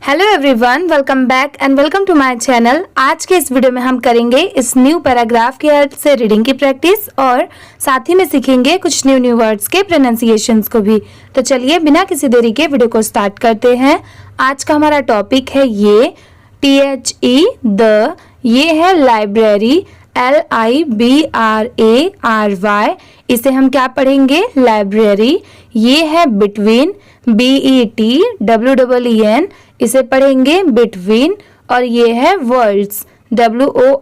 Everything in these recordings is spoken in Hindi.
Hello everyone, welcome back and welcome to my channel. आज के इस वीडियो में हम करेंगे इस न्यू पैराग्राफ की हेल्प से रीडिंग की प्रैक्टिस और साथ ही में सीखेंगे कुछ न्यू वर्ड्स के प्रोनाउंसिएशंस को भी। तो चलिए बिना किसी देरी के वीडियो को स्टार्ट करते हैं। आज का हमारा टॉपिक है ये THE द, ये है लाइब्रेरी LIBRARY, इसे हम क्या पढ़ेंगे लाइब्रेरी। ये है बिटवीन BETWEEN, इसे पढ़ेंगे बिटवीन। और ये है वर्ल्ड्स WORLDS,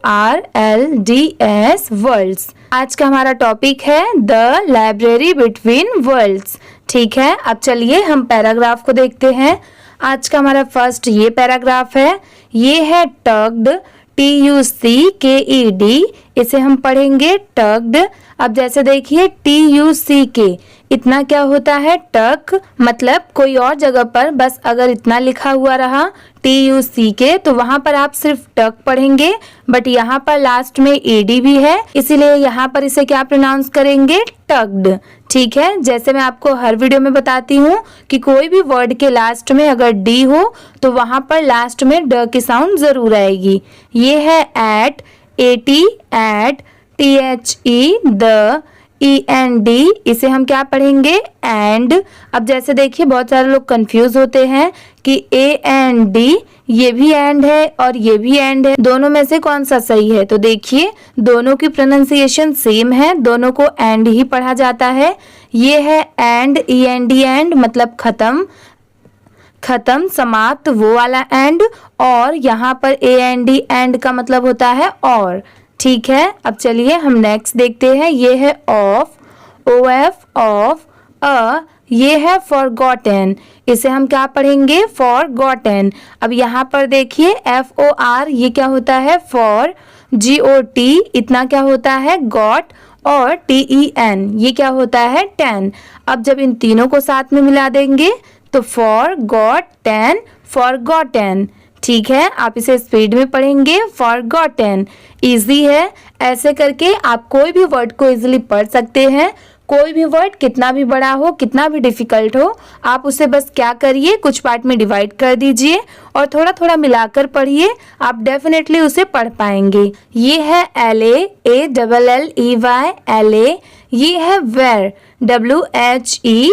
वर्ल्ड्स। आज का हमारा टॉपिक है द लाइब्रेरी बिटवीन वर्ल्ड्स। ठीक है, अब चलिए हम पैराग्राफ को देखते हैं। आज का हमारा फर्स्ट ये पैराग्राफ है, ये है टग्ड TUCKED, इसे हम पढ़ेंगे टग्ड। अब जैसे देखिए TUCK, इतना क्या होता है टक, मतलब कोई और जगह पर बस अगर इतना लिखा हुआ रहा TUCK तो वहां पर आप सिर्फ टक पढ़ेंगे, बट यहाँ पर लास्ट में AD भी है, इसीलिए यहाँ पर इसे क्या प्रोनाउंस करेंगे टग्ड। ठीक है, जैसे मैं आपको हर वीडियो में बताती हूँ कि कोई भी वर्ड के लास्ट में अगर D हो तो वहां पर लास्ट में ड की साउंड जरूर आएगी। ये है at, AT, at, THE the, END, इसे हम क्या पढ़ेंगे एंड। अब जैसे देखिए बहुत सारे लोग कंफ्यूज होते हैं कि AND, ये भी एंड है और ये भी एंड है, दोनों में से कौन सा सही है। तो देखिए दोनों की प्रोनाउंसिएशन सेम है, दोनों को एंड ही पढ़ा जाता है। ये है एंड, END एंड मतलब खत्म, खत्म समाप्त वो वाला एंड, और यहाँ पर AND एंड का मतलब होता है और। ठीक है, अब चलिए हम नेक्स्ट देखते हैं। ये है ऑफ, OF ऑफ, ये है फॉरगॉटन, इसे हम क्या पढ़ेंगे फॉरगॉटन। अब यहाँ पर देखिए FOR, ये क्या होता है फॉर, GOT, इतना क्या होता है गॉट, और TEN, ये क्या होता है टेन। अब जब इन तीनों को साथ में मिला देंगे तो फॉरगॉटन, फॉरगॉटन। ठीक है, आप इसे स्पीड में पढ़ेंगे फॉरगॉटन। इजी है, ऐसे करके आप कोई भी वर्ड को इजीली पढ़ सकते हैं। कोई भी वर्ड कितना भी बड़ा हो, कितना भी डिफिकल्ट हो, आप उसे बस क्या करिए कुछ पार्ट में डिवाइड कर दीजिए और थोड़ा थोड़ा मिलाकर पढ़िए, आप डेफिनेटली उसे पढ़ पाएंगे। ये है LA, ALLEY, LA। ये है वेर, WHERE,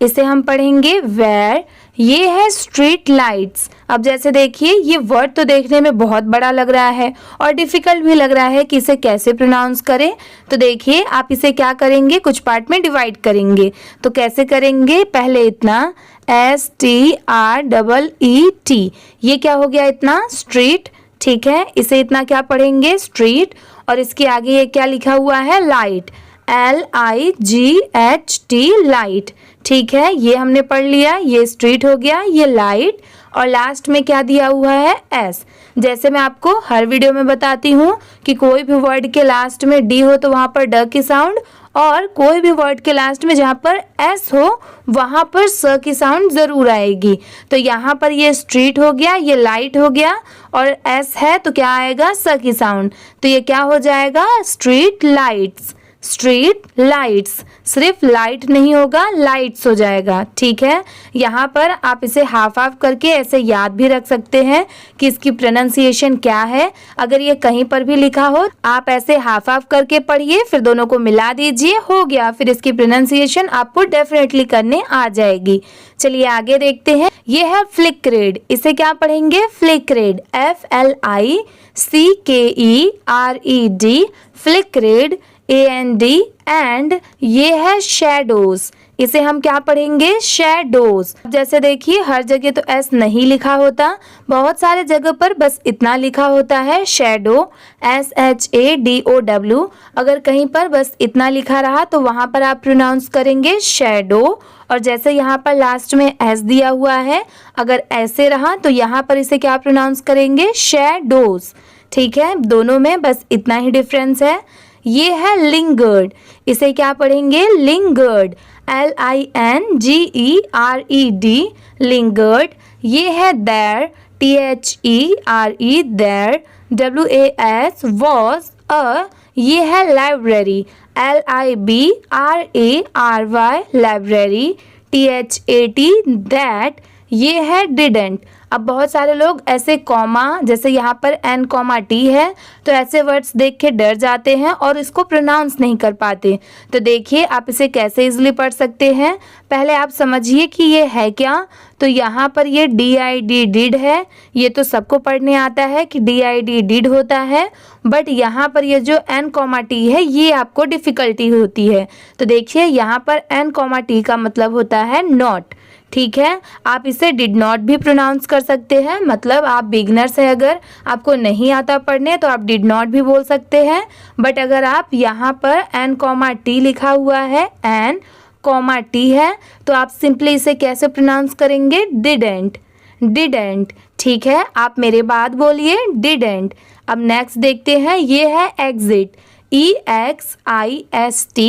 इसे हम पढ़ेंगे वेर। ये है स्ट्रीट लाइट्स। अब जैसे देखिए ये वर्ड तो देखने में बहुत बड़ा लग रहा है और डिफिकल्ट भी लग रहा है कि इसे कैसे प्रोनाउंस करें। तो देखिए आप इसे क्या करेंगे कुछ पार्ट में डिवाइड करेंगे। तो कैसे करेंगे, पहले इतना STREET, ये क्या हो गया इतना स्ट्रीट। ठीक है, इसे इतना क्या पढ़ेंगे स्ट्रीट, और इसके आगे ये क्या लिखा हुआ है लाइट, LIGHT, लाइट। ठीक है, ये हमने पढ़ लिया, ये स्ट्रीट हो गया, ये लाइट, और लास्ट में क्या दिया हुआ है S। जैसे मैं आपको हर वीडियो में बताती हूँ कि कोई भी वर्ड के लास्ट में D हो तो वहां पर ड की साउंड, और कोई भी वर्ड के लास्ट में जहाँ पर S हो वहां पर स की साउंड जरूर आएगी। तो यहाँ पर ये स्ट्रीट हो गया, ये लाइट हो गया, और S है तो क्या आएगा स की साउंड, तो ये क्या हो जाएगा स्ट्रीट लाइट्स, स्ट्रीट लाइट्स। सिर्फ लाइट नहीं होगा, लाइट्स हो जाएगा। ठीक है, यहाँ पर आप इसे हाफ हाफ करके ऐसे याद भी रख सकते हैं कि इसकी प्रोनाउंसिएशन क्या है। अगर ये कहीं पर भी लिखा हो आप ऐसे हाफ हाफ करके पढ़िए, फिर दोनों को मिला दीजिए, हो गया, फिर इसकी प्रोनाउंसिएशन आपको डेफिनेटली करने आ जाएगी। चलिए आगे देखते हैं। ये है फ्लिकरेड, इसे क्या पढ़ेंगे फ्लिकरेड, FLICKERED, फ्लिकरेड, AND एंड। ये है शैडोज, इसे हम क्या पढ़ेंगे शैडोज। जैसे देखिए हर जगह तो S नहीं लिखा होता, बहुत सारे जगह पर बस इतना लिखा होता है शैडो, SHADOW। अगर कहीं पर बस इतना लिखा रहा तो वहां पर आप प्रोनाउंस करेंगे शैडो, और जैसे यहाँ पर लास्ट में S दिया हुआ है, अगर ऐसे रहा तो यहाँ पर इसे क्या प्रोनाउंस करेंगे शैडोज। ठीक है, दोनों में बस इतना ही डिफरेंस है। ये है लिंगर्ड, इसे क्या पढ़ेंगे लिंगर्ड, LINGERED, लिंगर्ड। ये है देर, THERE, देर, WAS, वॉज, ये है library, LIBRARY, library, THAT, that. ये है डिडेंट, अब बहुत सारे लोग ऐसे कॉमा, जैसे यहाँ पर N, T है, तो ऐसे वर्ड्स देख के डर जाते हैं और इसको प्रोनाउंस नहीं कर पाते। तो देखिए आप इसे कैसे इजीली पढ़ सकते हैं। पहले आप समझिए कि ये है क्या। तो यहाँ पर ये DID डिड है, ये तो सबको पढ़ने आता है कि DID डिड होता है, बट यहाँ पर ये जो N, T है ये आपको डिफ़िकल्टी होती है। तो देखिए यहाँ पर N, T का मतलब होता है नॉट। ठीक है, आप इसे डिड नॉट भी प्रोनाउंस कर सकते हैं, मतलब आप बिगनर्स है, अगर आपको नहीं आता पढ़ने तो आप डिड नॉट भी बोल सकते हैं। बट अगर आप यहाँ पर N, T लिखा हुआ है, N, T है, तो आप सिंपली इसे कैसे प्रोनाउंस करेंगे? Didn't, didn't. ठीक है, आप मेरे बाद बोलिए डिडेंट। अब नेक्स्ट देखते हैं, ये है एग्जिट, EXIST,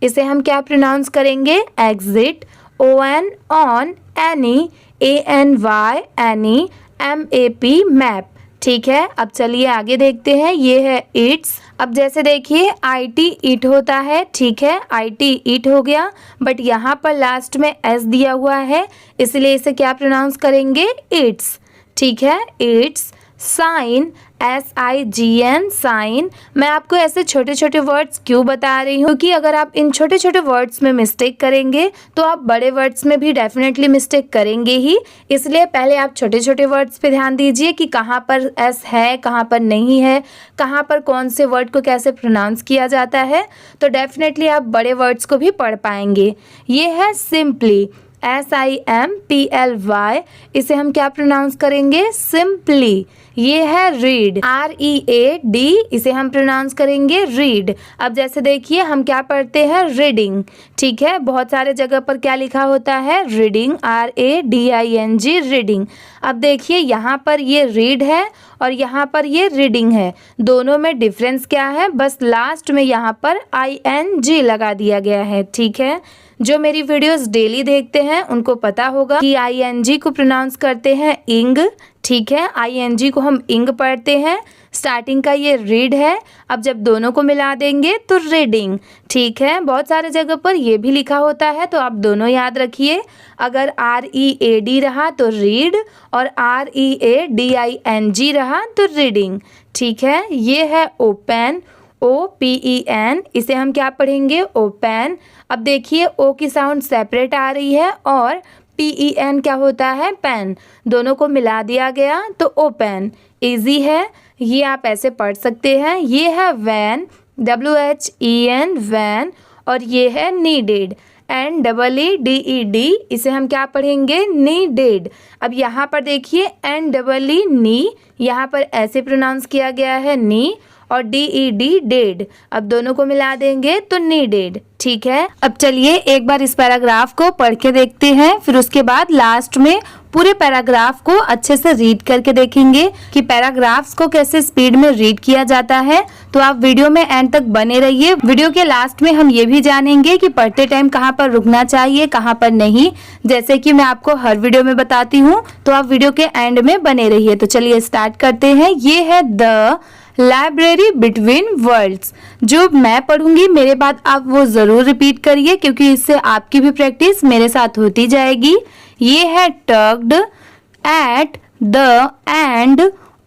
इसे हम क्या प्रोनाउंस करेंगे? Exit. ON, on, any, ANY, any, MAP, map. ठीक है, अब चलिए आगे देखते हैं, ये है इट्स। अब जैसे देखिए IT इट होता है, ठीक है, IT इट हो गया, बट यहाँ पर लास्ट में S दिया हुआ है, इसलिए इसे क्या प्रोनाउंस करेंगे? इट्स। ठीक है, इट्स। Sign, SIGN, sign. मैं आपको ऐसे छोटे छोटे वर्ड्स क्यों बता रही हूँ कि अगर आप इन छोटे छोटे वर्ड्स में मिस्टेक करेंगे तो आप बड़े वर्ड्स में भी डेफिनेटली मिस्टेक करेंगे ही, इसलिए पहले आप छोटे छोटे वर्ड्स पे ध्यान दीजिए कि कहाँ पर S है, कहाँ पर नहीं है, कहाँ पर कौन से वर्ड को कैसे प्रोनाउंस किया जाता है, तो डेफिनेटली आप बड़े वर्ड्स को भी पढ़ पाएंगे। ये है सिंपली, SIMPLY, इसे हम क्या प्रोनाउंस करेंगे? सिंपली। ये है रीड, READ, इसे हम प्रोनाउंस करेंगे रीड। अब जैसे देखिए हम क्या पढ़ते हैं? रीडिंग। ठीक है, बहुत सारे जगह पर क्या लिखा होता है? Reading, RADING, reading. अब देखिए यहाँ पर ये रीड है और यहाँ पर ये रीडिंग है, दोनों में डिफरेंस क्या है? बस लास्ट में यहाँ पर ING लगा दिया गया है। ठीक है, जो मेरी वीडियोस डेली देखते हैं उनको पता होगा कि ING को प्रोनाउंस करते हैं इंग। ठीक है, ING को हम इंग पढ़ते हैं। स्टार्टिंग का ये रीड है, अब जब दोनों को मिला देंगे तो रीडिंग। ठीक है, बहुत सारे जगह पर ये भी लिखा होता है, तो आप दोनों याद रखिए। अगर READ रहा तो रीड और READING रहा तो रीडिंग। ठीक है, ये है ओपन, OPEN, इसे हम क्या पढ़ेंगे? ओपन। अब देखिए O की साउंड सेपरेट आ रही है और PEN क्या होता है? पेन। दोनों को मिला दिया गया तो ओपन। इजी है, ये आप ऐसे पढ़ सकते हैं। ये है वैन, WHEN, वैन, और ये है नीडेड, NEEDED, इसे हम क्या पढ़ेंगे? नीडेड। अब यहाँ पर देखिए NEE, नी, यहाँ पर ऐसे प्रोनाउंस किया गया है नी, और DED, डेड। अब दोनों को मिला देंगे तो नीडेड। ठीक है, अब चलिए एक बार इस पैराग्राफ को पढ़ के देखते हैं, फिर उसके बाद लास्ट में पूरे पैराग्राफ को अच्छे से रीड करके देखेंगे कि पैराग्राफ्स को कैसे स्पीड में रीड किया जाता है। तो आप वीडियो में एंड तक बने रहिए। वीडियो के लास्ट में हम ये भी जानेंगे कि पढ़ते टाइम कहाँ पर रुकना चाहिए, कहाँ पर नहीं, जैसे कि मैं आपको हर वीडियो में बताती हूँ। तो आप वीडियो के एंड में बने रहिए। तो चलिए स्टार्ट करते हैं। ये है द लाइब्रेरी बिटवीन वर्ल्ड्स। जो मैं पढ़ूंगी मेरे बाद आप वो जरूर रिपीट करिए, क्योंकि इससे आपकी भी प्रैक्टिस मेरे साथ होती जाएगी। ये है tugged at the end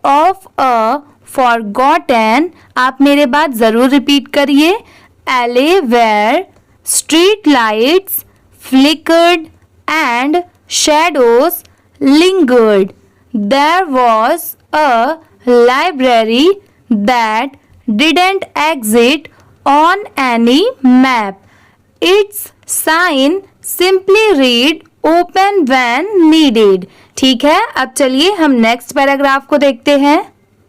of a forgotten, आप मेरे बाद जरूर रिपीट करिए। Alley where street lights flickered and shadows lingered, there was a library that didn't exist on any map. Its sign simply read open when needed. ठीक है, अब चलिए हम नेक्स्ट पैराग्राफ को देखते हैं।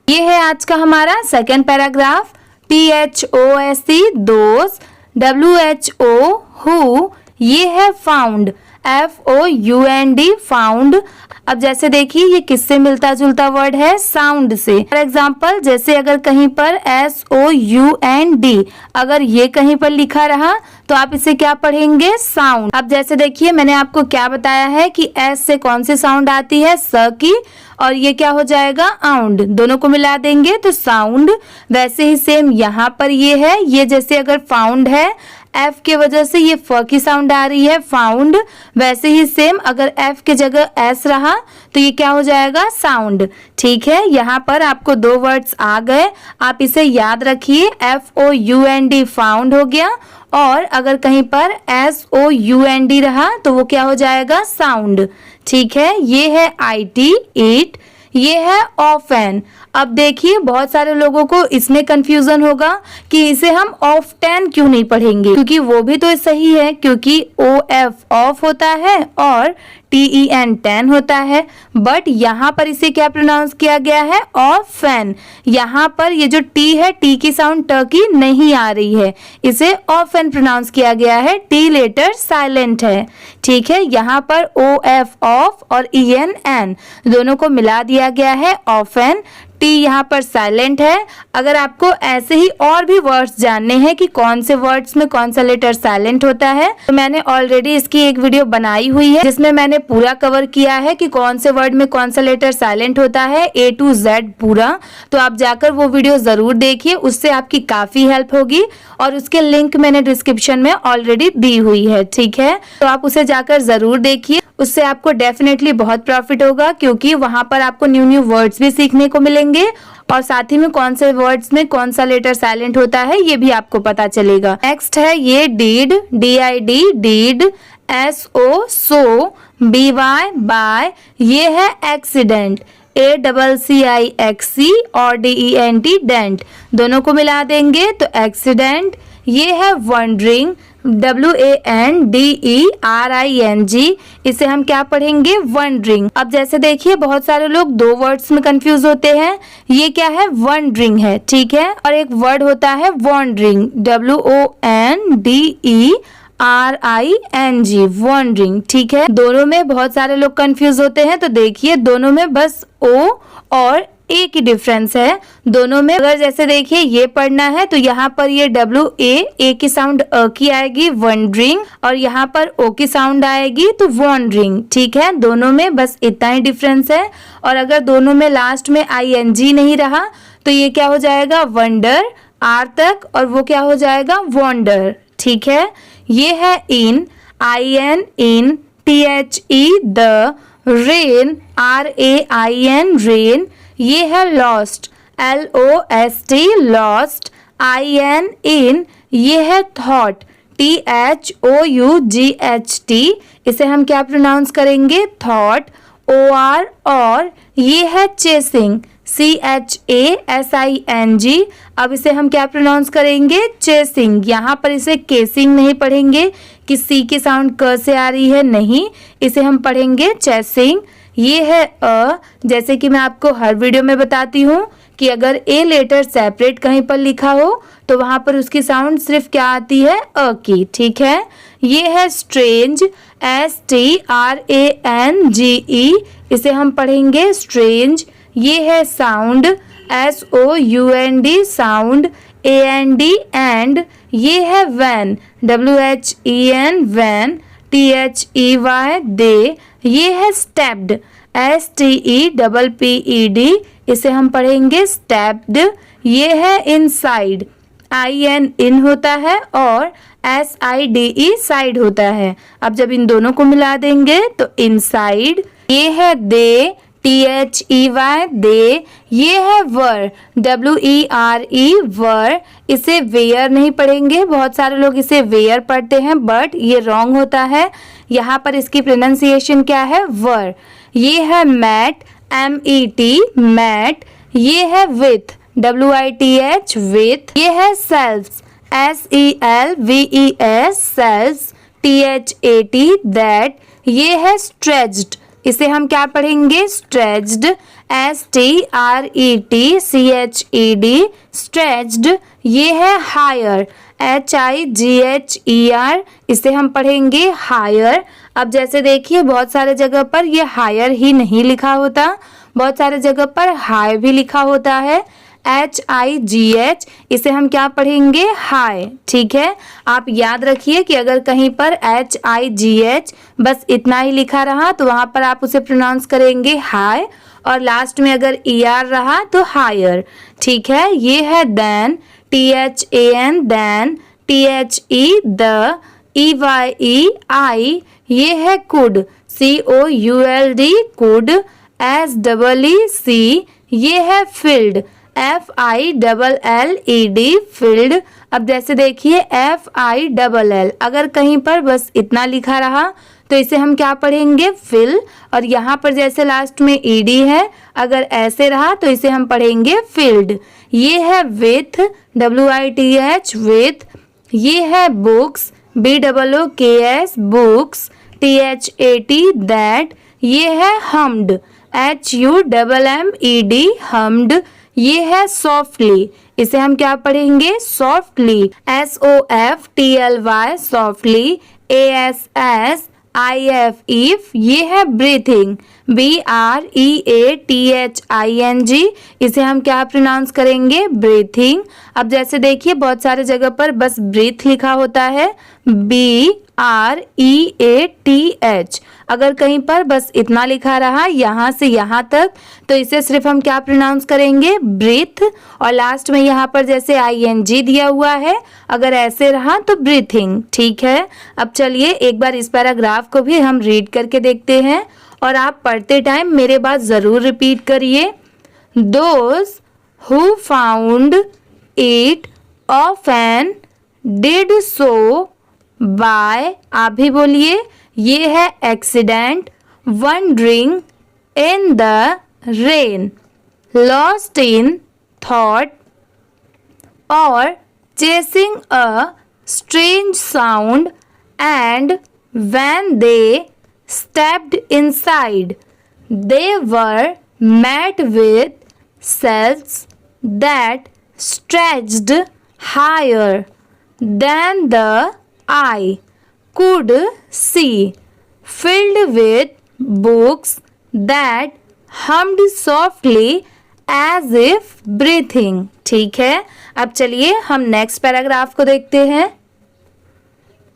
ये है आज का हमारा second paragraph. THOSE, those, WHO, who, ये है फाउंड, FOUND, फाउंड। अब जैसे देखिए ये किससे मिलता जुलता वर्ड है? साउंड से। फॉर एग्जाम्पल जैसे अगर कहीं पर SOUND, अगर ये कहीं पर लिखा रहा तो आप इसे क्या पढ़ेंगे? साउंड। अब जैसे देखिए मैंने आपको क्या बताया है कि S से कौन सी साउंड आती है? स की, और ये क्या हो जाएगा? आउंड। दोनों को मिला देंगे तो साउंड। वैसे ही सेम यहाँ पर ये है, ये जैसे अगर फाउंड है एफ के वजह से ये फ की साउंड आ रही है फाउंड। वैसे ही सेम अगर एफ के जगह एस रहा तो ये क्या हो जाएगा साउंड। ठीक है, यहाँ पर आपको दो वर्ड्स आ गए, आप इसे याद रखिए। FOUND फाउंड हो गया, और अगर कहीं पर SOUND रहा तो वो क्या हो जाएगा साउंड। ठीक है, ये है IT ईट, ये है ऑफन। अब देखिए बहुत सारे लोगों को इसमें कंफ्यूजन होगा कि इसे हम ऑफ्टन क्यों नहीं पढ़ेंगे, क्योंकि वो भी तो सही है, क्योंकि OF ऑफ होता है और TEN 10 होता है। बट यहाँ पर इसे क्या प्रोनाउंस किया गया है ऑफन। यहाँ पर ये जो T है, T की साउंड ट की नहीं आ रही है, इसे ऑफन प्रोनाउंस किया गया है, T लेटर साइलेंट है। ठीक है, यहाँ पर OF ऑफ और EN N दोनों को मिला दिया गया है ऑफन। T यहाँ पर साइलेंट है। अगर आपको ऐसे ही और भी वर्ड्स जानने हैं कि कौन से वर्ड्स में कौन सा लेटर साइलेंट होता है, तो मैंने ऑलरेडी इसकी एक वीडियो बनाई हुई है जिसमें मैंने पूरा कवर किया है कि कौन से वर्ड में कौन सा लेटर साइलेंट होता है, A to Z पूरा। तो आप जाकर वो वीडियो जरूर देखिए, उससे आपकी काफी हेल्प होगी, और उसके लिंक मैंने डिस्क्रिप्शन में ऑलरेडी दी हुई है। ठीक है, तो आप उसे जाकर जरूर देखिए, उससे आपको डेफिनेटली बहुत प्रॉफिट होगा, क्योंकि वहां पर आपको न्यू न्यू वर्ड्स भी सीखने को मिलेंगे, और साथ ही में कौन से वर्ड्स में कौन सा लेटर साइलेंट होता है ये भी आपको पता चलेगा। नेक्स्ट है ये did, DID did, SO so, BY by, ये है एक्सीडेंट, ACCIXC और DENT डेंट, दोनों को मिला देंगे तो एक्सीडेंट। ये है वंडरिंग, WANDERING, इसे हम क्या पढ़ेंगे वंडरिंग। अब जैसे देखिए बहुत सारे लोग दो वर्ड्स में कंफ्यूज होते हैं, ये क्या है वंडरिंग है। ठीक है, और एक वर्ड होता है वॉन्डरिंग, WONDERING वॉन्डरिंग। ठीक है, दोनों में बहुत सारे लोग कंफ्यूज होते हैं, तो देखिए दोनों में बस O और एक ही डिफरेंस है दोनों में। अगर जैसे देखिए ये पढ़ना है तो यहाँ पर ये WA की साउंड अ की आएगी वंडरिंग, और यहाँ पर O की साउंड आएगी तो वॉन्डरिंग। ठीक है, दोनों में बस इतना ही डिफरेंस है। और अगर दोनों में लास्ट में ING नहीं रहा तो ये क्या हो जाएगा वंडर R तक, और वो क्या हो जाएगा वॉन्डर। ठीक है, ये है इन, IN in, THE the, rain RAIN rain, ये है लॉस्ट, LOST लॉस्ट, IN इन, ये है थॉट, THOUGHT, इसे हम क्या प्रोनाउंस करेंगे थॉट, OR और, ये है चेसिंग, CHASING, अब इसे हम क्या प्रोनाउंस करेंगे चेसिंग। यहाँ पर इसे केसिंग नहीं पढ़ेंगे कि C की साउंड क से आ रही है, नहीं, इसे हम पढ़ेंगे चेसिंग। ये है अ, जैसे कि मैं आपको हर वीडियो में बताती हूँ कि अगर A लेटर सेपरेट कहीं पर लिखा हो तो वहां पर उसकी साउंड सिर्फ क्या आती है अ की। ठीक है, ये है स्ट्रेंज, STRANGE, इसे हम पढ़ेंगे स्ट्रेंज। ये है sound, SOUND sound, AND and, ये है वैन, WHEN वैन, THEY दे, ये है स्टेप्ड, STEPPED, इसे हम पढ़ेंगे स्टेप्ड। ये है इनसाइड, IN इन होता है और SIDE साइड होता है। अब जब इन दोनों को मिला देंगे तो इनसाइड। ये है दे, THEY दे, ये है वर, WERE वर, इसे वेयर नहीं पढ़ेंगे, बहुत सारे लोग इसे वेयर पढ़ते हैं बट ये रॉन्ग होता है। यहाँ पर इसकी प्रोनाउंसिएशन क्या है वर। ये है मैट, MET मैट, ये है विथ, WITH विथ, ये है selves, SELVES selves, THAT that, ये है स्ट्रेच्ड, इसे हम क्या पढ़ेंगे स्ट्रेच्ड, STRETCHED स्ट्रेच्ड। ये है हायर, HIGHER, इसे हम पढ़ेंगे हायर। अब जैसे देखिए बहुत सारे जगह पर ये हायर ही नहीं लिखा होता, बहुत सारे जगह पर हाई भी लिखा होता है, HIGH, इसे हम क्या पढ़ेंगे हाई। ठीक है, आप याद रखिए कि अगर कहीं पर HIGH बस इतना ही लिखा रहा तो वहां पर आप उसे प्रोनाउंस करेंगे हाई, और लास्ट में अगर ER रहा तो हायर। ठीक है, ये है than, THAN than, THE the, EYE ये है could, COULD could, SEEC ये है filled, FILLED filled। अब जैसे देखिए FILL, अगर कहीं पर बस इतना लिखा रहा तो इसे हम क्या पढ़ेंगे fill, और यहाँ पर जैसे लास्ट में ED है, अगर ऐसे रहा तो इसे हम पढ़ेंगे filled। ये है with, WITH with, ये है books, BOOKS books, THAT that, ये है hummed, HUMMED hummed, ये है softly, इसे हम क्या पढ़ेंगे softly, SOFTLY softly, ASSIF ये है breathing, BREATHING इसे हम क्या प्रोनाउंस करेंगे breathing। अब जैसे देखिए बहुत सारे जगह पर बस breath लिखा होता है, BREATH, अगर कहीं पर बस इतना लिखा रहा यहाँ से यहाँ तक तो इसे सिर्फ हम क्या प्रोनाउंस करेंगे breath, और लास्ट में यहाँ पर जैसे ING दिया हुआ है, अगर ऐसे रहा तो breathing। ठीक है, अब चलिए एक बार इस पैराग्राफ को भी हम रीड करके देखते हैं और आप पढ़ते टाइम मेरे बात ज़रूर रिपीट करिए। Those who found it often did so by, आप भी बोलिए, ये है accident, wandering in the rain, lost in thought, or chasing a strange sound, and when they stepped inside, they were met with cells that stretched higher than the eye could see, filled with books that hummed softly as if breathing। ठीक है, अब चलिए हम नेक्स्ट पैराग्राफ को देखते हैं।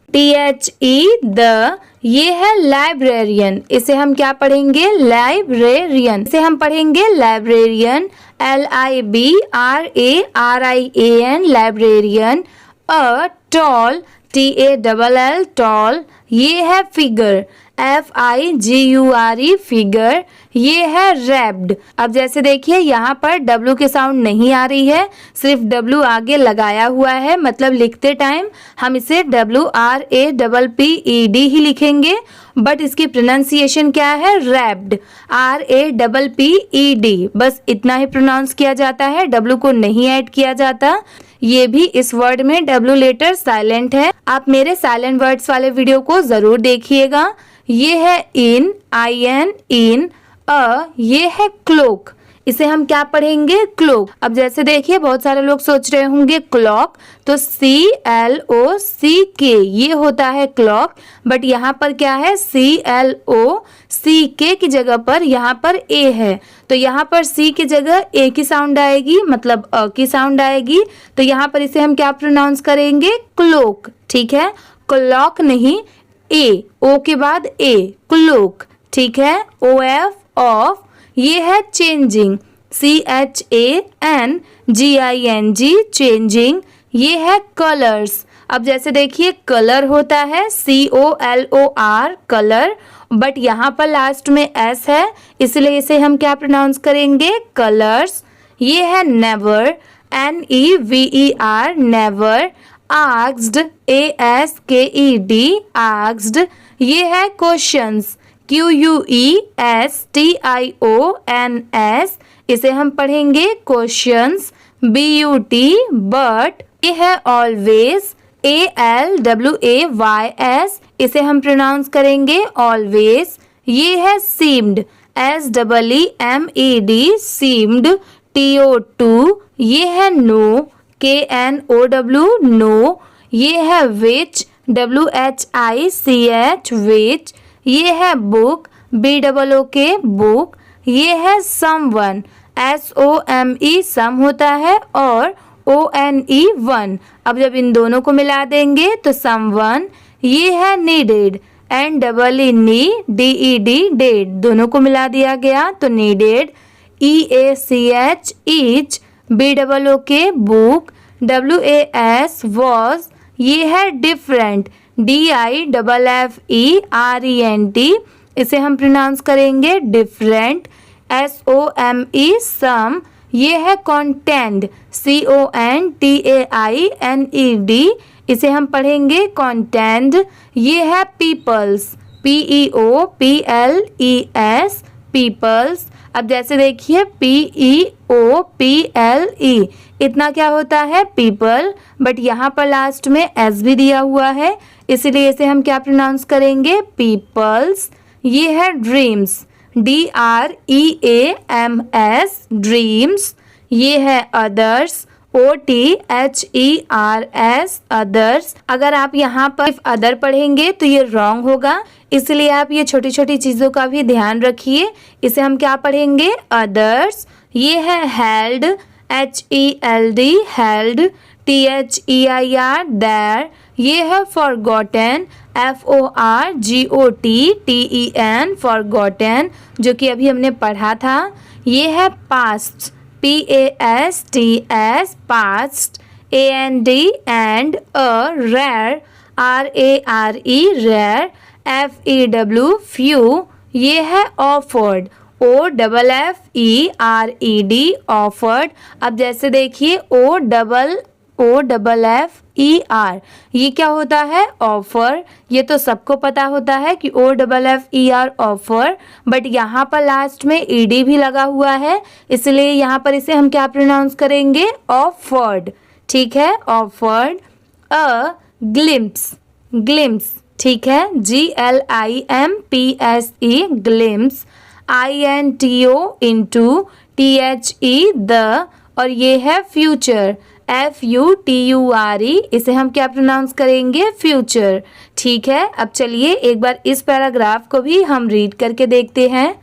THE द, ये है लाइब्रेरियन, इसे हम क्या पढ़ेंगे लाइब्रेरियन, इसे हम पढ़ेंगे librarian, LIBRARIAN librarian. A tall, TALL tall, ये है फिगर, FIGURE फिगर, ये है रैप्ड। अब जैसे देखिए यहाँ पर W के साउंड नहीं आ रही है, सिर्फ W आगे लगाया हुआ है, मतलब लिखते टाइम हम इसे WRAPPED ही लिखेंगे, बट इसकी प्रोनाउंसिएशन क्या है रैप्ड, RAPPED, बस इतना ही प्रोनाउंस किया जाता है, W को नहीं ऐड किया जाता। ये भी इस वर्ड में W लेटर साइलेंट है। आप मेरे साइलेंट वर्ड्स वाले वीडियो को जरूर देखिएगा। ये है इन, IN इन। ये है क्लोक, इसे हम क्या पढ़ेंगे क्लोक। अब जैसे देखिए बहुत सारे लोग सोच रहे होंगे क्लॉक, तो CLOCK ये होता है क्लॉक, बट यहाँ पर क्या है CLOCK की जगह पर यहाँ पर A है, तो यहाँ पर C की जगह A की साउंड आएगी, मतलब अ की साउंड आएगी, तो यहाँ पर इसे हम क्या प्रोनाउंस करेंगे क्लोक। ठीक है, क्लॉक नहीं, A, O के बाद A, क्लोक। ठीक है, OF ऑफ, ये है चेंजिंग, CHANGING चेंजिंग। ये है कलर्स, अब जैसे देखिए कलर होता है COLOR कलर, बट यहाँ पर लास्ट में S है, इसलिए इसे हम क्या प्रोनाउंस करेंगे क्लर्स। ये है never, NEVER never. Asked, ASKED asked. ये है क्वेश्चंस, QUESTIONS, इसे हम पढ़ेंगे क्वेश्चंस। BUT but. ये है ऑलवेज, ALWAYS, इसे हम प्रोनाउंस करेंगे ऑलवेज। ये है सीम्ड, SEEMED सीम्ड। TO2, ये है नो, KNOW नो। ये है विच, WHICH विच। ये है बुक, BOOK बुक। ये है समवन, SOME सम होता है, और ONE वन। अब जब इन दोनों को मिला देंगे तो समवन। ये है नीडेड, NEEDED डेड, दोनों को मिला दिया गया तो needed. EACH each, BOOK book. WAS was, ये है डिफरेंट, DIFFERENT, इसे हम प्रोनाउंस करेंगे डिफरेंट। SOME सम, ये है कॉन्टेंड, CONTAINED, इसे हम पढ़ेंगे कॉन्टेंड। ये है पीपल्स, PEOPLES, पीपल्स। अब जैसे देखिए PEOPLE, इतना क्या होता है पीपल, बट यहाँ पर लास्ट में S भी दिया हुआ है, इसलिए इसे हम क्या प्रोनाउंस करेंगे पीपल्स। ये है ड्रीम्स, DREAMS, ड्रीम्स। ये है अदर्स, OTHERS, अदर्स। अगर आप यहाँ पर अदर पढ़ेंगे तो ये रॉन्ग होगा, इसलिए आप ये छोटी छोटी चीज़ों का भी ध्यान रखिए। इसे हम क्या पढ़ेंगे अदर्स। ये है held, HELD, held, THEIR, their. ये है फॉरगॉटन, FORGOTTEN, फॉरगॉटन, जो कि अभी हमने पढ़ा था। ये है past, PASTS, past, AND and rare, RARE, rare, FEW, few. ये है ऑफर्ड, OFFERED, ऑफर्ड। अब जैसे देखिए OFFER, ये क्या होता है ऑफर। ये तो सबको पता होता है कि OFFER ऑफर, बट यहाँ पर लास्ट में ED भी लगा हुआ है, इसलिए यहाँ पर इसे हम क्या प्रोनाउंस करेंगे ऑफर्ड। ठीक है, ऑफर्ड। अ ग्लिम्प्स, ग्लिम्प्स, ठीक है, GLIMPSE, glimpse, INTO, into, THE, the. और ये है फ्यूचर, FUTURE, इसे हम क्या प्रोनाउंस करेंगे फ्यूचर। ठीक है, अब चलिए एक बार इस पैराग्राफ को भी हम रीड करके देखते हैं।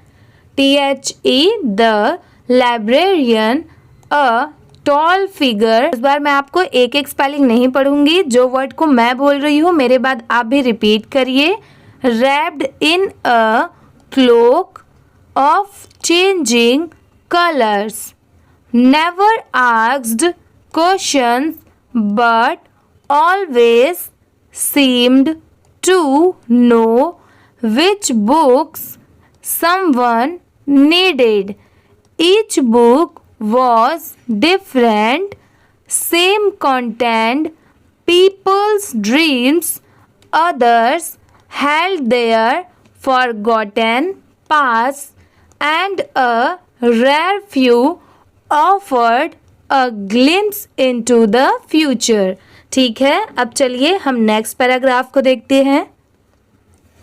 THE, the librarian, a toll figure. इस बार मैं आपको एक एक स्पेलिंग नहीं पढ़ूंगी, जो वर्ड को मैं बोल रही हूँ मेरे बाद आप भी रिपीट करिए। Wrapped in a cloak of changing colors, never asked questions but always seemed to know which books someone needed. Each book was different, same content, people's dreams, others held their forgotten past, and a rare few offered a glimpse into the future. ठीक है, अब चलिए हम नेक्स्ट पैराग्राफ को देखते हैं।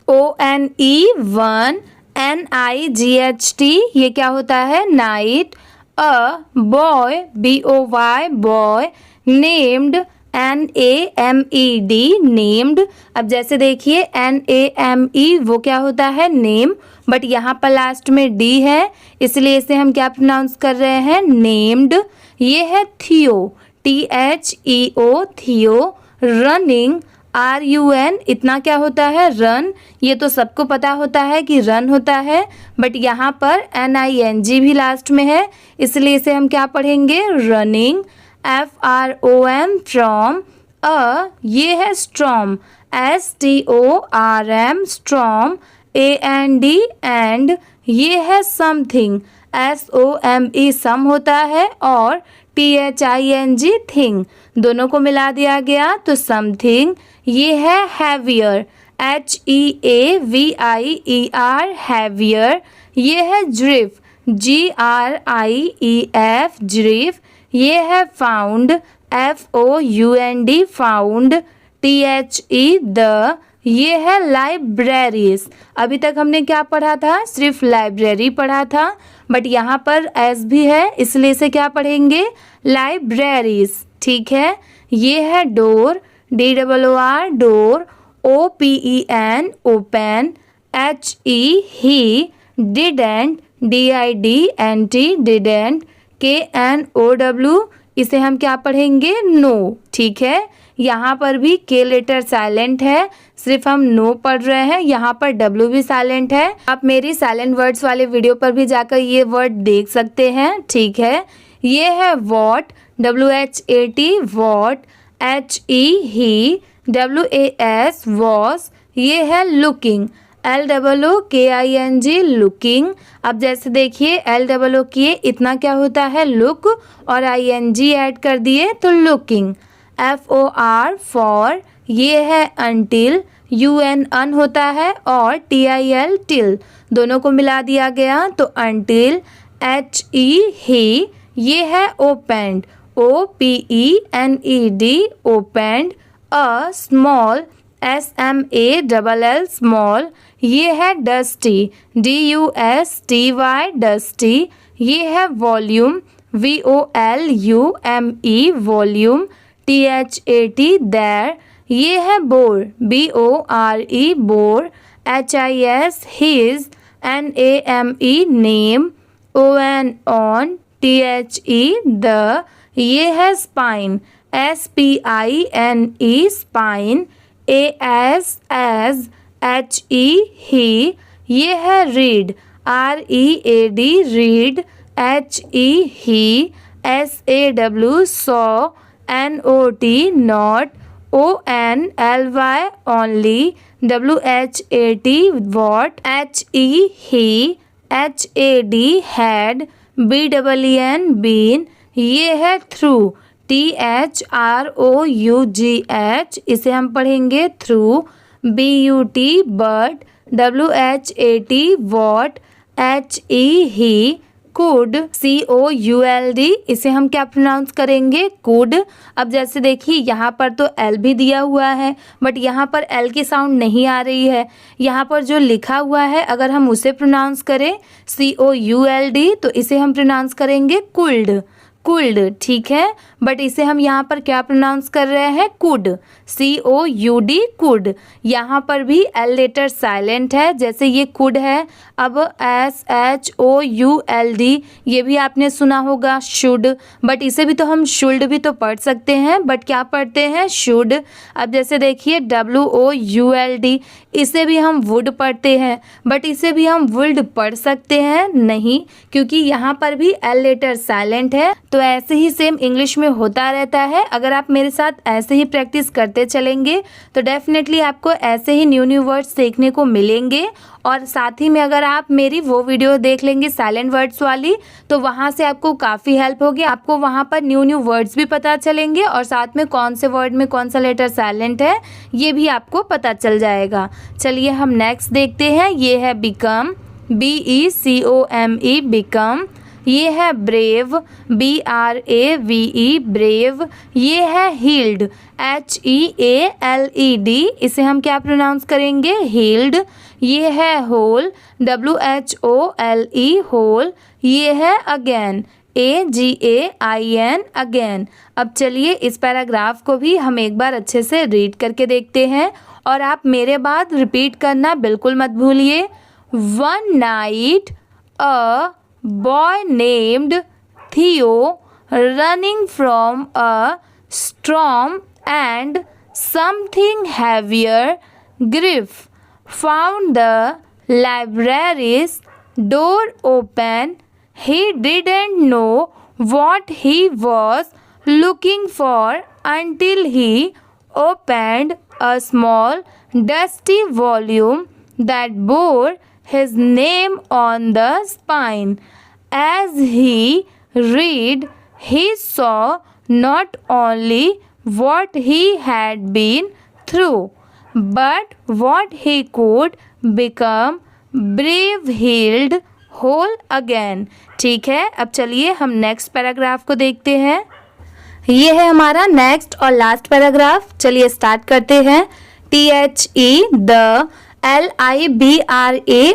ONE1NIGHT, ये क्या होता है night. A boy, BOY, boy, named, NAMED, named. अब जैसे देखिए NAME, वो क्या होता है नेम, बट यहाँ पर लास्ट में D है, इसलिए इसे हम क्या प्रोनाउंस कर रहे हैं नेम्ड। ये है थियो, THEO, थियो। रनिंग, RUN, इतना क्या होता है रन। ये तो सबको पता होता है कि रन होता है, बट यहाँ पर NING भी लास्ट में है, इसलिए इसे हम क्या पढ़ेंगे रनिंग। FROM, from. ये है storm, STORM, storm. AND, and. ये है समथिंग, SOME, सम होता है, और THING, थिंग, दोनों को मिला दिया गया तो समथिंग। ये है हैवियर, HEAVIER, हैवियर। ये है ड्रिफ, GRIEF, ड्रिफ। ये है found, FOUND, found. THE, the. ये है लाइब्रेरीज। अभी तक हमने क्या पढ़ा था, सिर्फ लाइब्रेरी पढ़ा था, बट यहाँ पर एस भी है, इसलिए इसे क्या पढ़ेंगे लाइब्रेरीज। ठीक है, ये है door, DOOR, door. OPEN, open. HE, he. Didn't, DIDNT, didn't. KNOW, इसे हम क्या पढ़ेंगे नो। ठीक है, यहाँ पर भी K लेटर साइलेंट है, सिर्फ हम नो पढ़ रहे हैं, यहाँ पर W भी साइलेंट है। आप मेरी साइलेंट वर्ड्स वाले वीडियो पर भी जाकर ये वर्ड देख सकते हैं। ठीक है, ये है what, WHAT, what. HE he, WAS was, ये है looking, LOOKING looking। अब जैसे देखिए LOO किए इतना क्या होता है look और ING ऐड कर दिए तो looking। FOR for, ये है until, UN अन होता है और TIL till, दोनों को मिला दिया गया तो until। HE ही, ये है opened, OPENED opened। A small, SMALL small, ये है dusty, DUSTY dusty। ये है volume, VOLUME volume। THAT there, ये है bore, BORE bore। HIS his, NAME name, ON on, THE the, ये है spine, SPINE spine। AS as, HE he, ये है read, READ read। HE he, SAW saw, NOT not, ONLY only, WHAT what। HE he, HAD had, BEEN been, ये है through, THROUGH, इसे हम पढ़ेंगे through। BUT but, WHAT what। HE he, could, COULD, इसे हम क्या प्रोनाउंस करेंगे could। अब जैसे देखिए यहाँ पर तो L भी दिया हुआ है बट यहाँ पर L की साउंड नहीं आ रही है। यहाँ पर जो लिखा हुआ है अगर हम उसे प्रोनाउंस करें COULD तो इसे हम प्रोनाउंस करेंगे could, कुल्ड, ठीक है। बट इसे हम यहाँ पर क्या प्रोनाउंस कर रहे हैं कुड, COUD कुड। यहाँ पर भी L लेटर साइलेंट है जैसे ये कुड है। अब SHOULD ये भी आपने सुना होगा शुड, बट इसे भी तो हम शुल्ड भी तो पढ़ सकते हैं बट क्या पढ़ते हैं शुड। अब जैसे देखिए WOULD इसे भी हम वुड पढ़ते हैं बट इसे भी हम वुल्ड पढ़ सकते हैं नहीं, क्योंकि यहाँ पर भी L लेटर साइलेंट है। तो ऐसे ही सेम इंग्लिश में होता रहता है। अगर आप मेरे साथ ऐसे ही प्रैक्टिस करते चलेंगे तो डेफिनेटली आपको ऐसे ही न्यू न्यू वर्ड्स सीखने को मिलेंगे। और साथ ही में अगर आप मेरी वो वीडियो देख लेंगे साइलेंट वर्ड्स वाली तो वहाँ से आपको काफ़ी हेल्प होगी। आपको वहाँ पर न्यू न्यू वर्ड्स भी पता चलेंगे और साथ में कौन से वर्ड में कौन सा लेटर साइलेंट है ये भी आपको पता चल जाएगा। चलिए हम नेक्स्ट देखते हैं। ये है बिकम, BECOME बिकम। ये है ब्रेव, BRAVE ब्रेव। ये है हील्ड, HEALED इसे हम क्या प्रोनाउंस करेंगे हील्ड। ये है होल, WHOLE होल। ये है अगेन, AGAIN अगेन। अब चलिए इस पैराग्राफ को भी हम एक बार अच्छे से रीड करके देखते हैं और आप मेरे बाद रिपीट करना बिल्कुल मत भूलिए। One night a boy named Theo, running from a storm and something heavier grief, found the library's door open. He didn't know what he was looking for until he opened a small dusty volume that bore his name on the spine. As he read, he saw not only what he had been through, but what he could become, brave, healed, whole again. ठीक है, अब चलिए हम नेक्स्ट पैराग्राफ को देखते हैं। ये है हमारा नेक्स्ट और लास्ट पैराग्राफ। चलिए स्टार्ट करते हैं। THE द, LIBRARY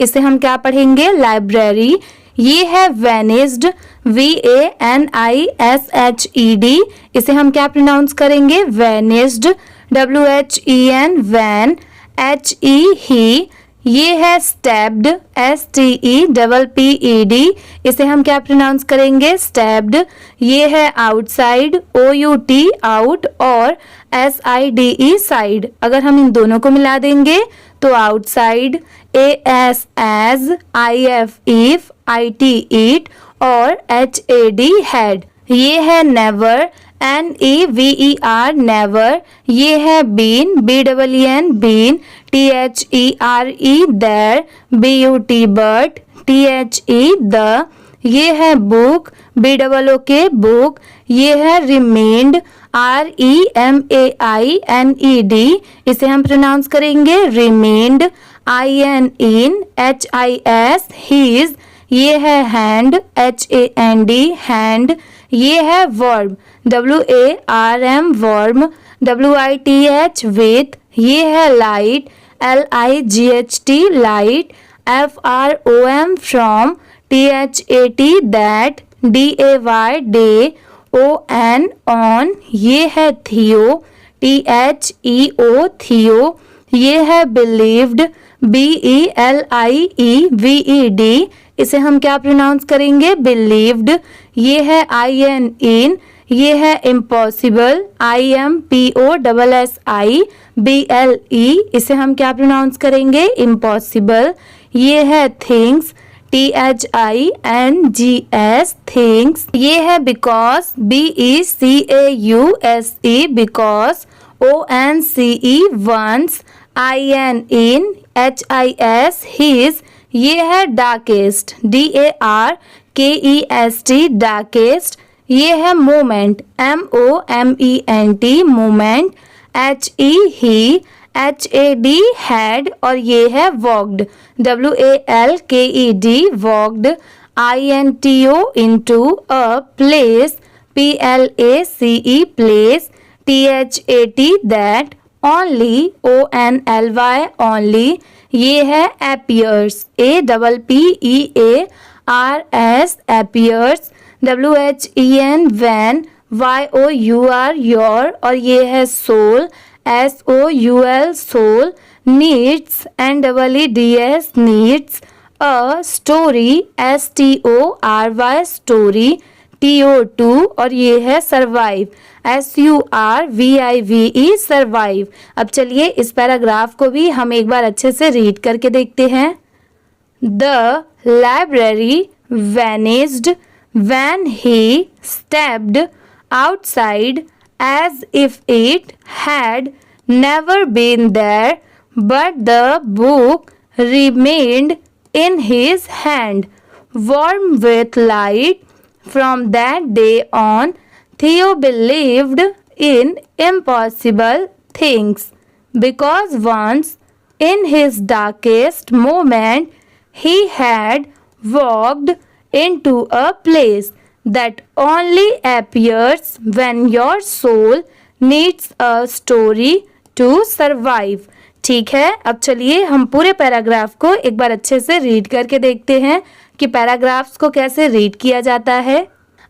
इसे हम क्या पढ़ेंगे लाइब्रेरी। ये है वेनिस्ड, VANISHED इसे हम क्या प्रोनाउंस करेंगे vanished. WHEN when. HE he. ये है स्टेप्ड, STEPPED इसे हम क्या प्रोनाउंस करेंगे स्टेप्ड। ये है आउटसाइड, OUT आउट और SIDE साइड। अगर हम इन दोनों को मिला देंगे तो outside, AS as, IF if, IT it और HAD हेड। ये है नेवर, NEVER never, ये है bean, BEEN bean, THERE there, BUT but, THE the, ये है book, BOOK book, ये है remained, REMAINED, इसे हम प्रोनाउंस करेंगे remained, INHIS his, ये है hand, HAND hand, ये है verb, WARM worm, WITH with, ये है light, LIGHT light, FROM from, THAT that, DAY day, ON ये है थियो, THEO थियो, ये है believed, BELIEVED, इसे हम क्या प्रोनाउंस करेंगे believed, ये है IN ये है impossible, IMPOSSIBLE, इसे हम क्या प्रोनाउंस करेंगे impossible, ये है things, THINGS things, ये है because, BECAUSE because, ONCE once, INHIS his, ये है darkest, DARKEST darkest, ये है moment, MOMENT moment, HE he, HAD had, और ये है walked, WALKED walked, INTO into a place, PLACE place, THAT that, only, ONLY only, ये है appears, APPEARS appears, WHEN when, YOUR your, और ये है soul, SOUL soul, needs, NEEDS needs, a story, STORY story, TO2, और ये है survive, SURVIVE survive। अब चलिए इस पैराग्राफ को भी हम एक बार अच्छे से रीड करके देखते हैं। The library vanished when he stepped outside as if it had never been there, but the book remained in his hand, warm with light. From that day on, Theo believed in impossible things, because once, in his darkest moment, he had walked into a place that only appears when your soul needs a story to survive। ठीक है, अब चलिए हम पूरे पैराग्राफ को एक बार अच्छे से रीड करके देखते हैं कि पैराग्राफ्स को कैसे रीड किया जाता है।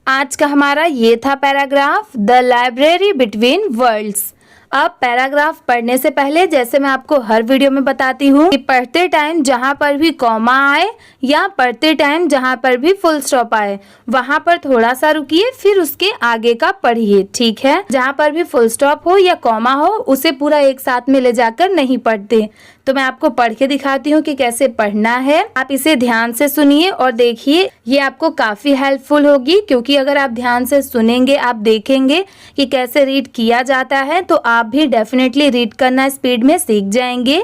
आज का हमारा ये था paragraph, the library between worlds. अब पैराग्राफ पढ़ने से पहले जैसे मैं आपको हर वीडियो में बताती हूँ कि पढ़ते टाइम जहाँ पर भी कॉमा आए या पढ़ते टाइम जहाँ पर भी फुल स्टॉप आए वहाँ पर थोड़ा सा रुकिए, फिर उसके आगे का पढ़िए। ठीक है, जहाँ पर भी फुल स्टॉप हो या कॉमा हो उसे पूरा एक साथ में ले जाकर नहीं पढ़ते। तो मैं आपको पढ़ के दिखाती हूँ कि कैसे पढ़ना है। आप इसे ध्यान से सुनिए और देखिए, ये आपको काफी हेल्पफुल होगी, क्योंकि अगर आप ध्यान से सुनेंगे, आप देखेंगे कि कैसे रीड किया जाता है, तो आप भी डेफिनेटली रीड करना स्पीड में सीख जाएंगे।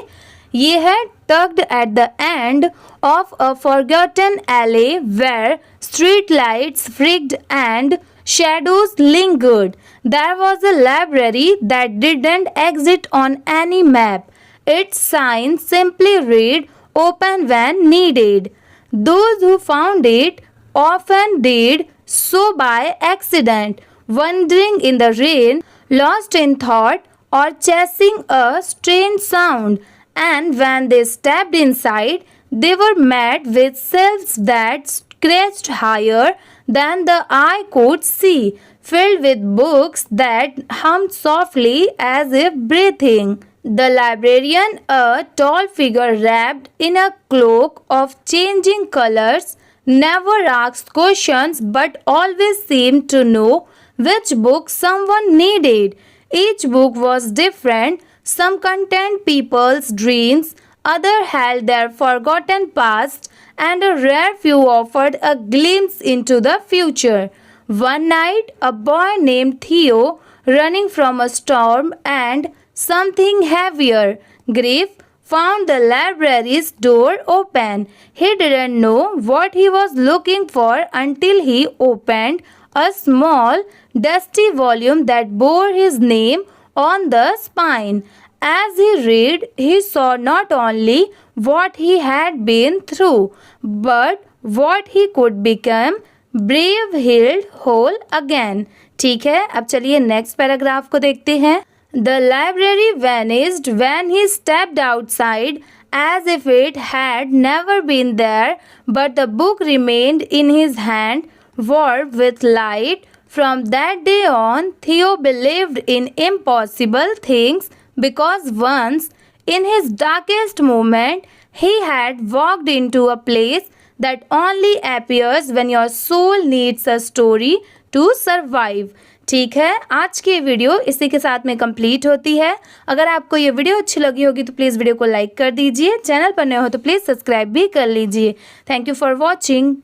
ये है tugged at the end of a forgotten alley where street lights flicked and shadows lingered. There was a library that didn't exist on any map. Its sign simply read, "Open when needed." Those who found it often did so by accident, wandering in the rain, lost in thought, or chasing a strange sound. And when they stepped inside, they were met with shelves that stretched higher than the eye could see, filled with books that hummed softly as if breathing. The librarian, a tall figure wrapped in a cloak of changing colors, never asked questions but always seemed to know which book someone needed. Each book was different. Some contained people's dreams, others held their forgotten past, and a rare few offered a glimpse into the future. One night, a boy named Theo, running from a storm and something heavier, grief, found the library's door open. He didn't know what he was looking for until he opened a small, dusty volume that bore his name on the spine. As he read, he saw not only what he had been through, but what he could become. Brave healed whole again. ठीक है, अब चलिए नेक्स्ट पैराग्राफ को देखते हैं. The library vanished when he stepped outside as if it had never been there, but the book remained in his hand, warm with light. From that day on, Theo believed in impossible things because once, in his darkest moment, he had walked into a place that only appears when your soul needs a story to survive. ठीक है, आज की वीडियो इसी के साथ में कंप्लीट होती है. अगर आपको ये वीडियो अच्छी लगी होगी तो प्लीज़ वीडियो को लाइक कर दीजिए. चैनल पर नए हो तो प्लीज़ सब्सक्राइब भी कर लीजिए. Thank you for watching.